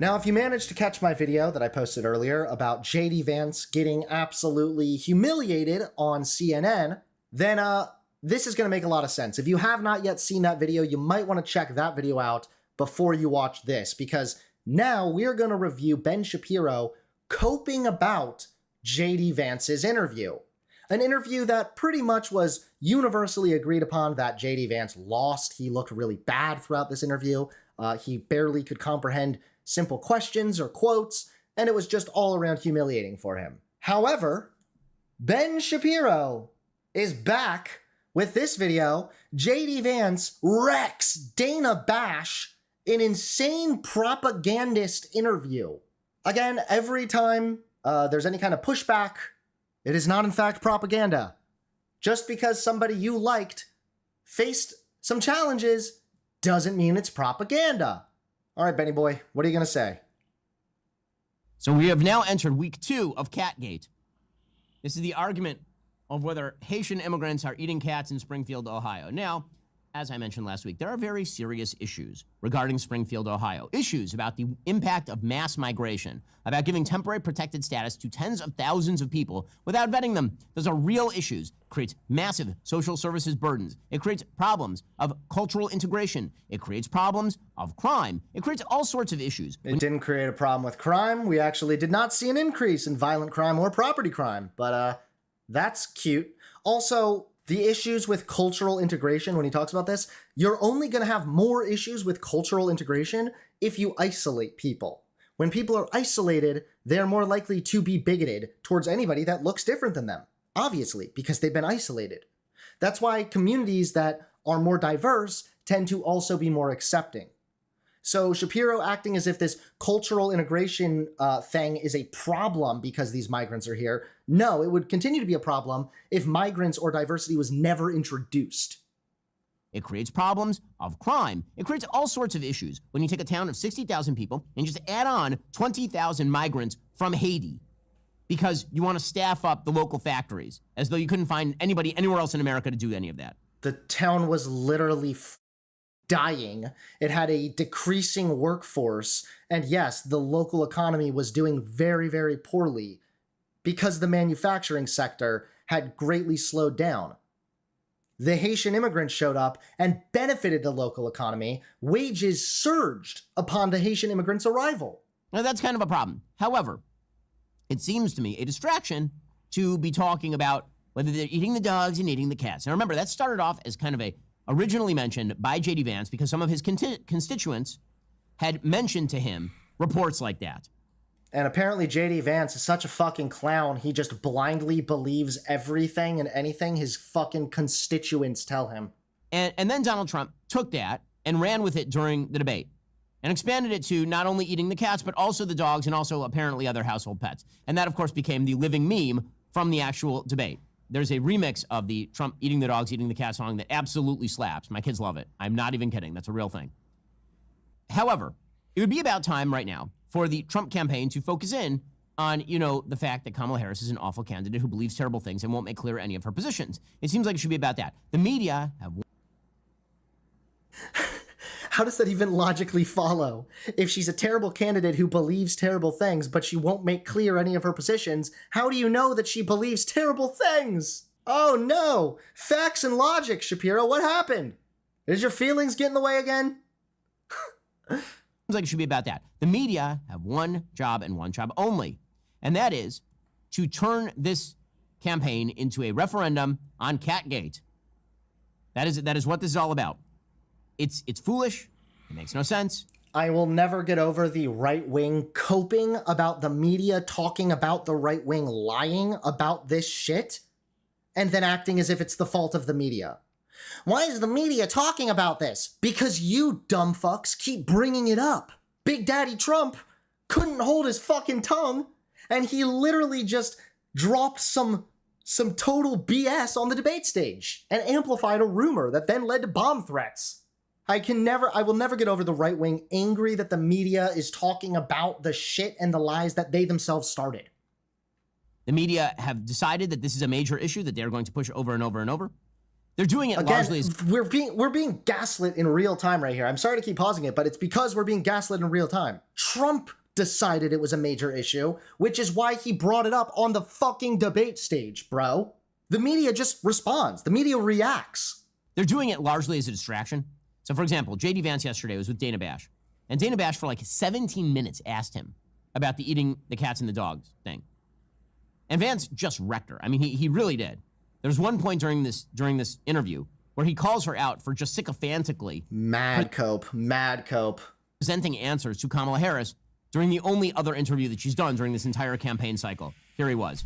Now, if you managed to catch my video that I posted earlier about JD Vance getting absolutely humiliated on CNN, then this is going to make a lot of sense. If you have not yet seen that video, you might want to check that video out before you watch this, because now we're going to review Ben Shapiro coping about JD Vance's interview. An interview that pretty much was universally agreed upon that JD Vance lost. He looked really bad throughout this interview. He barely could comprehend simple questions or quotes, and it was just all around humiliating for him. However, Ben Shapiro is back with this video. JD Vance wrecks Dana Bash, an insane propagandist interview. Again, every time there's any kind of pushback, it is not in fact propaganda. Just because somebody you liked faced some challenges doesn't mean it's propaganda. All right, Benny boy, what are you going to say? So we have now entered week 2 of Catgate. This is the argument of whether Haitian immigrants are eating cats in Springfield, Ohio. Now, as I mentioned last week, there are very serious issues regarding Springfield, Ohio. Issues about the impact of mass migration, about giving temporary protected status to tens of thousands of people without vetting them. Those are real issues. It creates massive social services burdens. It creates problems of cultural integration. It creates problems of crime. It creates all sorts of issues. It didn't create a problem with crime. We actually did not see an increase in violent crime or property crime, but that's cute. Also, the issues with cultural integration, when he talks about this, you're only going to have more issues with cultural integration if you isolate people. When people are isolated, they're more likely to be bigoted towards anybody that looks different than them, obviously, because they've been isolated. That's why communities that are more diverse tend to also be more accepting. So Shapiro acting as if this cultural integration thing is a problem because these migrants are here. No, it would continue to be a problem if migrants or diversity was never introduced. It creates problems of crime. It creates all sorts of issues when you take a town of 60,000 people and just add on 20,000 migrants from Haiti because you want to staff up the local factories as though you couldn't find anybody anywhere else in America to do any of that. The town was literally dying. It had a decreasing workforce. And yes, the local economy was doing very, very poorly because the manufacturing sector had greatly slowed down. The Haitian immigrants showed up and benefited the local economy. Wages surged upon the Haitian immigrants' arrival. Now, that's kind of a problem. However, it seems to me a distraction to be talking about whether they're eating the dogs and eating the cats. Now, remember, that started off as kind of originally mentioned by JD Vance because some of his constituents had mentioned to him reports like that. And apparently JD Vance is such a fucking clown, he just blindly believes everything and anything his fucking constituents tell him. And then Donald Trump took that and ran with it during the debate and expanded it to not only eating the cats, but also the dogs and also apparently other household pets. And that, of course, became the living meme from the actual debate. There's a remix of the Trump eating the dogs, eating the cat song that absolutely slaps. My kids love it. I'm not even kidding. That's a real thing. However, it would be about time right now for the Trump campaign to focus in on, the fact that Kamala Harris is an awful candidate who believes terrible things and won't make clear any of her positions. It seems like it should be about that. The media have... How does that even logically follow? If she's a terrible candidate who believes terrible things, but she won't make clear any of her positions, how do you know that she believes terrible things? Oh no! Facts and logic, Shapiro, what happened? Is your feelings get in the way again? Seems like it should be about that. The media have one job and one job only, and that is to turn this campaign into a referendum on Catgate. That is what this is all about. It's foolish. It makes no sense. I will never get over the right wing coping about the media talking about the right wing lying about this shit and then acting as if it's the fault of the media. Why is the media talking about this? Because you dumb fucks keep bringing it up. Big Daddy Trump couldn't hold his fucking tongue and he literally just dropped some total BS on the debate stage and amplified a rumor that then led to bomb threats. I will never get over the right wing angry that the media is talking about the shit and the lies that they themselves started. The media have decided that this is a major issue that they're going to push over and over and over. They're doing it Again, largely as we're being gaslit in real time right here. I'm sorry to keep pausing it, but it's because we're being gaslit in real time. Trump decided it was a major issue, which is why he brought it up on the fucking debate stage, bro. The media just responds. The media reacts. they're doing it largely as a distraction. So, for example, J.D. Vance yesterday was with Dana Bash. And Dana Bash, for like 17 minutes, asked him about the eating the cats and the dogs thing. And Vance just wrecked her. I mean, he really did. There was one point during this interview where he calls her out for just sycophantically Mad cope. presenting answers to Kamala Harris during the only other interview that she's done during this entire campaign cycle. Here he was.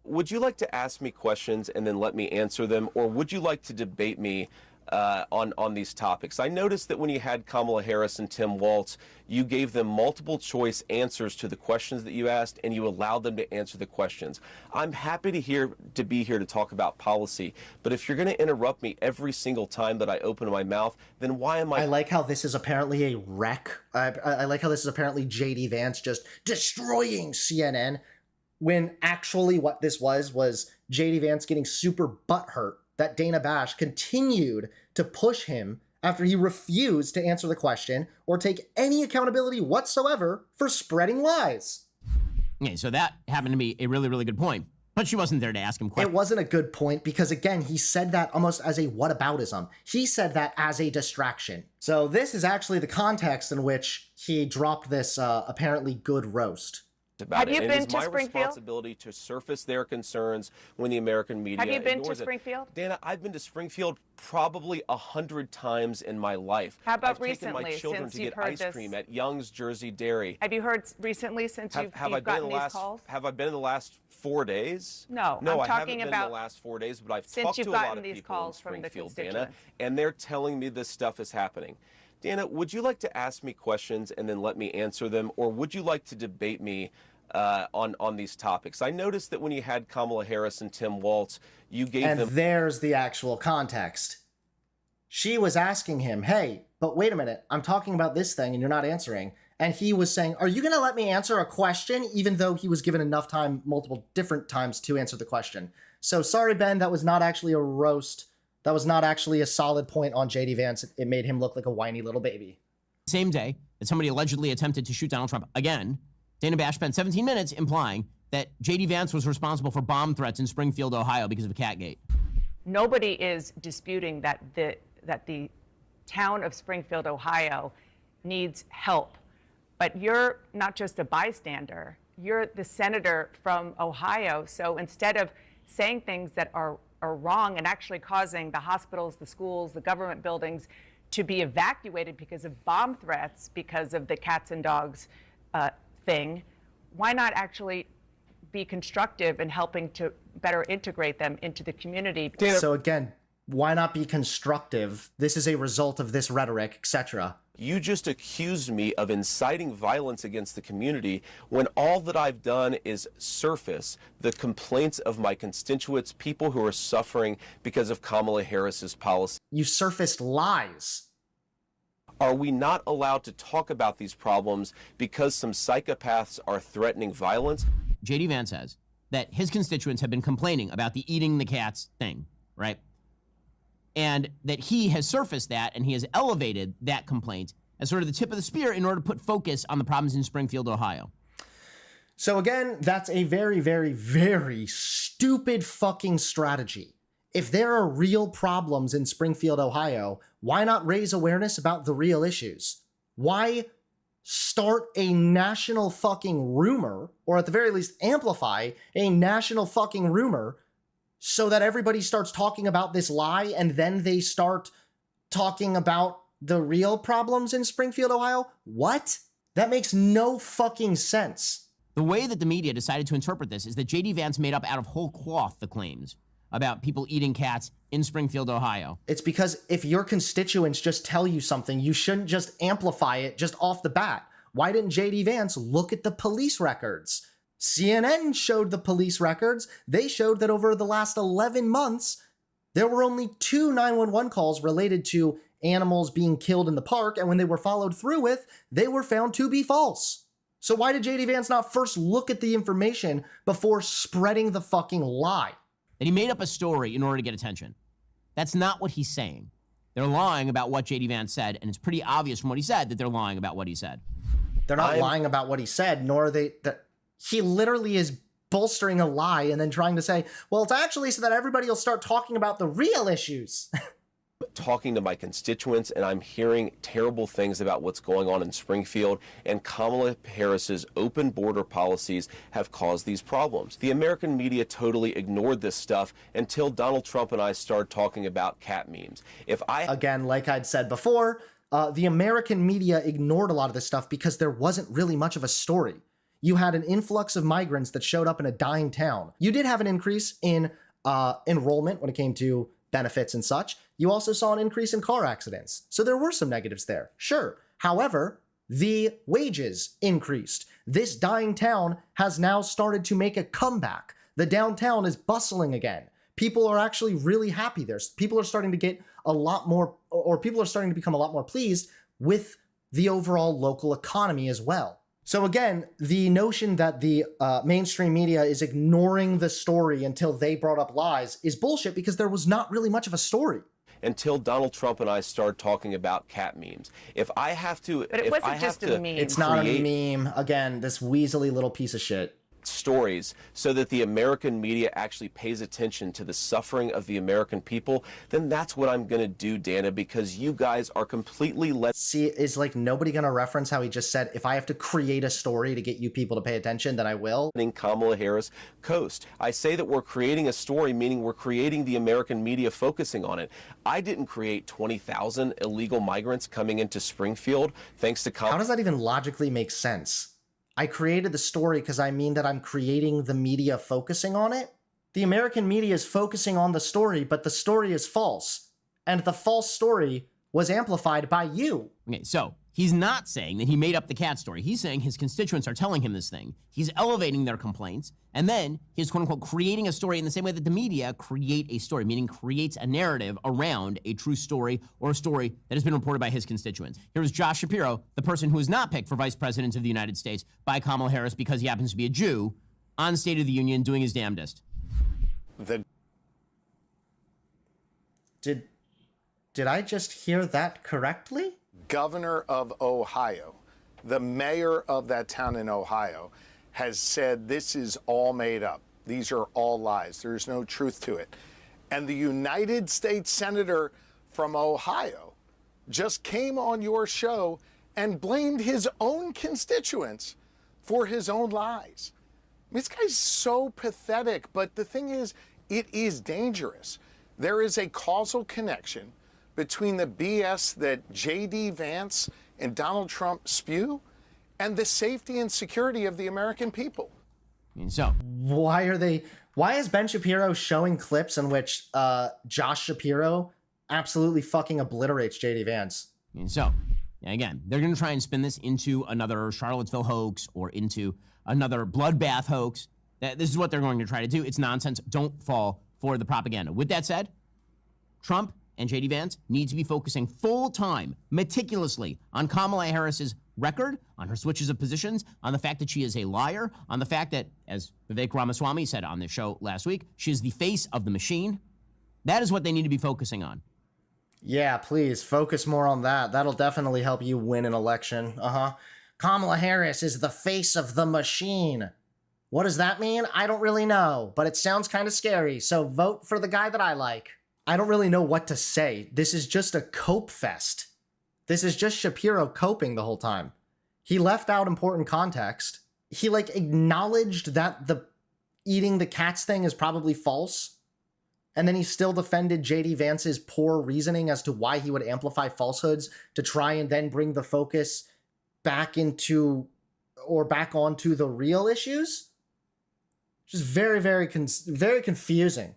Would you like to ask me questions and then let me answer them, or would you like to debate me on these topics? I noticed that when you had Kamala Harris and Tim Walz, you gave them multiple choice answers to the questions that you asked, and you allowed them to answer the questions. I'm happy to be here to talk about policy, but if you're going to interrupt me every single time that I open my mouth, then why am I like how this is apparently a wreck. I like how this is apparently J.D. Vance just destroying CNN, when actually what this was J.D. Vance getting super butthurt that Dana Bash continued to push him after he refused to answer the question or take any accountability whatsoever for spreading lies. Okay, so that happened to be a really, really good point. But she wasn't there to ask him questions. It wasn't a good point because, again, he said that almost as a whataboutism. He said that as a distraction. So this is actually the context in which he dropped this apparently good roast. About Have you it. been It is to my Springfield? responsibility to surface their concerns when the American media Have you been to ignores it. Springfield? Dana, I've been to Springfield probably 100 times in my life. How about I've taken my recently, children since to you've get heard ice this? cream at Young's Jersey Dairy. Have you heard recently since you've I been gotten in the these last calls? Have I been in the last 4 days? No, no, I'm I haven't talking been about in the last 4 days, but I've since talked you've to a lot gotten of these people calls in from the Springfield, Dana, constituents. and they're telling me this stuff is happening. Dana, would you like to ask me questions and then let me answer them, or would you like to debate me on these topics? I noticed that when you had Kamala Harris and Tim Walz, you gave And them. there's the actual context. She was asking him, hey, but wait a minute, I'm talking about this thing and you're not answering. And he was saying, are you going to let me answer a question? Even though he was given enough time, multiple different times to answer the question. So sorry, Ben, that was not actually a roast. That was not actually a solid point on J.D. Vance. It made him look like a whiny little baby. Same day that somebody allegedly attempted to shoot Donald Trump again, Dana Bash spent 17 minutes implying that J.D. Vance was responsible for bomb threats in Springfield, Ohio because of Catgate. Nobody is disputing that the town of Springfield, Ohio needs help. But you're not just a bystander, you're the senator from Ohio. So instead of saying things that are wrong and actually causing the hospitals, the schools, the government buildings to be evacuated because of bomb threats, because of the cats and dogs thing, why not actually be constructive in helping to better integrate them into the community? So again, why not be constructive? This is a result of this rhetoric, etc. You just accused me of inciting violence against the community when all that I've done is surface the complaints of my constituents, people who are suffering because of Kamala Harris's policy. You surfaced lies. Are we not allowed to talk about these problems because some psychopaths are threatening violence? J.D. Vance says that his constituents have been complaining about the eating the cats thing, right? And that he has surfaced that and he has elevated that complaint as sort of the tip of the spear in order to put focus on the problems in Springfield, Ohio. So again, that's a very, very, very stupid fucking strategy. If there are real problems in Springfield, Ohio, why not raise awareness about the real issues? Why start a national fucking rumor, or at the very least amplify a national fucking rumor, so that everybody starts talking about this lie and then they start talking about the real problems in Springfield, Ohio? What? That makes no fucking sense. The way that the media decided to interpret this is that J.D. Vance made up out of whole cloth the claims about people eating cats in Springfield, Ohio. It's because if your constituents just tell you something, you shouldn't just amplify it just off the bat. Why didn't J.D. Vance look at the police records? CNN showed the police records. They showed that over the last 11 months, there were only 2 911 calls related to animals being killed in the park, and when they were followed through with, they were found to be false. So why did J.D. Vance not first look at the information before spreading the fucking lie? That he made up a story in order to get attention. That's not what he's saying. They're lying about what J.D. Vance said, and it's pretty obvious from what he said that they're lying about what he said. They're not lying about what he said, nor are they. He literally is bolstering a lie and then trying to say, well, it's actually so that everybody will start talking about the real issues. Talking to my constituents, and I'm hearing terrible things about what's going on in Springfield, and Kamala Harris's open border policies have caused these problems. The American media totally ignored this stuff until Donald Trump and I started talking about cat memes. Again, like I'd said before, the American media ignored a lot of this stuff because there wasn't really much of a story. You had an influx of migrants that showed up in a dying town. You did have an increase in enrollment when it came to benefits and such. You also saw an increase in car accidents. So there were some negatives there, sure. However, the wages increased. This dying town has now started to make a comeback. The downtown is bustling again. People are actually really happy there. People are starting to get a lot more, or people are starting to become a lot more pleased with the overall local economy as well. So again, the notion that the mainstream media is ignoring the story until they brought up lies is bullshit, because there was not really much of a story. Until Donald Trump and I started talking about cat memes. If I have to... But it wasn't just a meme. It's not a meme. Again, this weaselly little piece of shit. Stories so that the American media actually pays attention to the suffering of the American people, then that's what I'm going to do, Dana, because you guys are completely See, is like nobody going to reference how he just said, if I have to create a story to get you people to pay attention, then I will? Kamala Harris coast. I say that we're creating a story, meaning we're creating the American media focusing on it. I didn't create 20,000 illegal migrants coming into Springfield thanks to How does that even logically make sense? I created the story because I mean that I'm creating the media focusing on it. The American media is focusing on the story, but the story is false. And the false story was amplified by you. Okay, so he's not saying that he made up the cat story. He's saying his constituents are telling him this thing. He's elevating their complaints, and then he's quote-unquote creating a story in the same way that the media create a story, meaning creates a narrative around a true story or a story that has been reported by his constituents. Here's Josh Shapiro, the person who is not picked for vice president of the United States by Kamala Harris because he happens to be a Jew, on State of the Union doing his damnedest. Did I just hear that correctly? Governor of Ohio, the mayor of that town in Ohio, has said this is all made up. These are all lies. There's no truth to it. And the United States Senator from Ohio just came on your show and blamed his own constituents for his own lies. This guy's so pathetic, but the thing is, it is dangerous. There is a causal connection between the BS that J.D. Vance and Donald Trump spew and the safety and security of the American people. And so, why is Ben Shapiro showing clips in which Josh Shapiro absolutely fucking obliterates J.D. Vance? And so, again, they're going to try and spin this into another Charlottesville hoax or into another bloodbath hoax. This is what they're going to try to do. It's nonsense. Don't fall for the propaganda. With that said, Trump and J.D. Vance need to be focusing full-time, meticulously, on Kamala Harris's record, on her switches of positions, on the fact that she is a liar, on the fact that, as Vivek Ramaswamy said on this show last week, she is the face of the machine. That is what they need to be focusing on. Yeah, please, focus more on that. That'll definitely help you win an election. Kamala Harris is the face of the machine. What does that mean? I don't really know, but it sounds kind of scary, so vote for the guy that I like. I don't really know what to say. This is just a cope fest. This is just Shapiro coping the whole time. He left out important context. He acknowledged that the eating the cats thing is probably false. And then he still defended J.D. Vance's poor reasoning as to why he would amplify falsehoods to try and then bring the focus back onto the real issues. Just very, very confusing.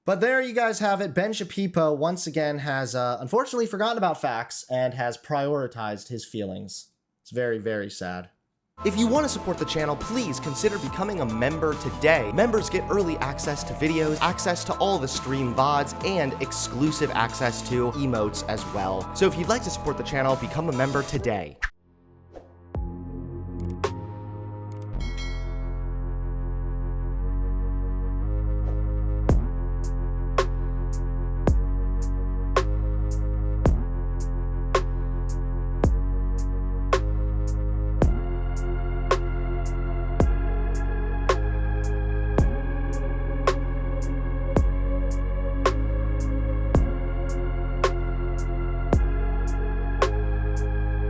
But there you guys have it. Ben Shapiro once again has unfortunately forgotten about facts and has prioritized his feelings. It's very, very sad. If you want to support the channel, please consider becoming a member today. Members get early access to videos, access to all the stream VODs, and exclusive access to emotes as well. So if you'd like to support the channel, become a member today.